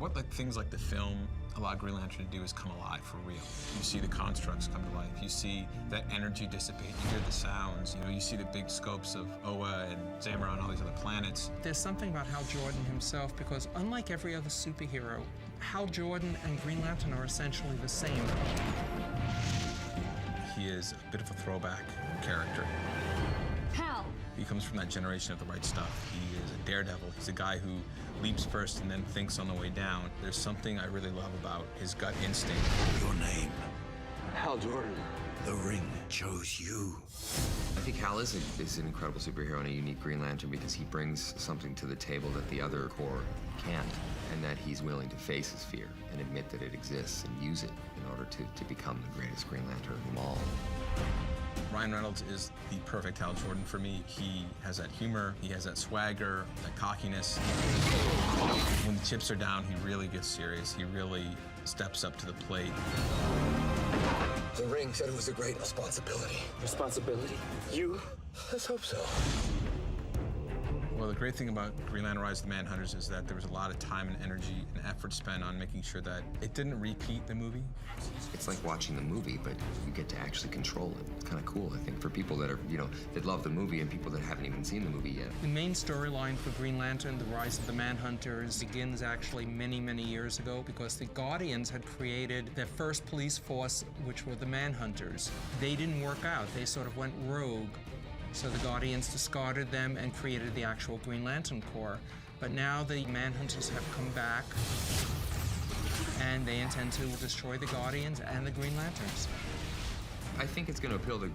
What things like the film allow Green Lantern to do is come alive for real. You see the constructs come to life. You see that energy dissipate. You hear the sounds. You see the big scopes of Oa and Zamora and all these other planets. There's something about Hal Jordan himself, because unlike every other superhero, Hal Jordan and Green Lantern are essentially the same. He is a bit of a throwback character. Hal! He comes from that generation of the right stuff. He is a daredevil. He's a guy who leaps first and then thinks on the way down. There's something I really love about his gut instinct. Your name? Hal Jordan. The ring chose you. I think Hal is an incredible superhero and a unique Green Lantern because he brings something to the table that the other Corps can't, and that he's willing to face his fear and admit that it exists and use it in order to become the greatest Green Lantern of them all. Ryan Reynolds is the perfect Hal Jordan for me. He has that humor, he has that swagger, that cockiness. When the chips are down, he really gets serious. He really steps up to the plate. The ring said it was a great responsibility. Responsibility? You? Let's hope so. Well, the great thing about Green Lantern Rise of the Manhunters is that there was a lot of time and energy and effort spent on making sure that it didn't repeat the movie. It's like watching the movie, but you get to actually control it. It's kind of cool, I think, for people that are, that love the movie and people that haven't even seen the movie yet. The main storyline for Green Lantern, The Rise of the Manhunters, begins actually many, many years ago because the Guardians had created their first police force, which were the Manhunters. They didn't work out. They sort of went rogue. So the Guardians discarded them and created the actual Green Lantern Corps. But now the Manhunters have come back, and they intend to destroy the Guardians and the Green Lanterns. I think it's going to appeal to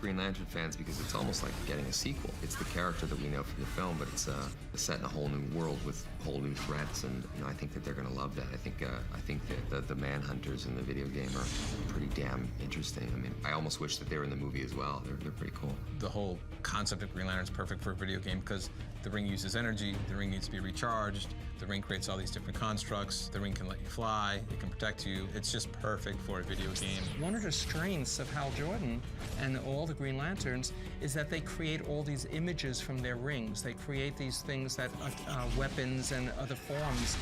Green Lantern fans because it's almost like getting a sequel. It's the character that we know from the film, but it's set in a whole new world with whole new threats, and I think that they're going to love that. I think that the Manhunters in the video game are pretty damn interesting. I mean, I almost wish that they were in the movie as well. They're pretty cool. The whole concept of Green Lantern is perfect for a video game because the ring uses energy, the ring needs to be recharged, the ring creates all these different constructs, the ring can let you fly, it can protect you. It's just perfect for a video game. One of the strengths of Hal Jordan and all the Green Lanterns is that they create all these images from their rings. They create these things that are weapons and other forms.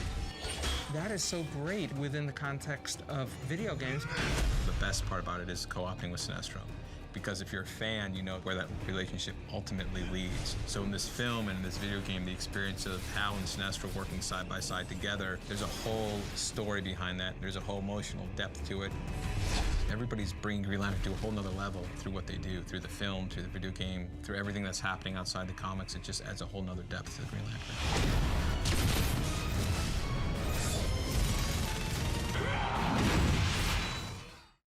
That is so great within the context of video games. The best part about it is co-oping with Sinestro. Because if you're a fan, you know where that relationship ultimately leads. So in this film and in this video game, the experience of Hal and Sinestro working side by side together, there's a whole story behind that. There's a whole emotional depth to it. Everybody's bringing Green Lantern to a whole nother level through what they do, through the film, through the video game, through everything that's happening outside the comics. It just adds a whole nother depth to the Green Lantern.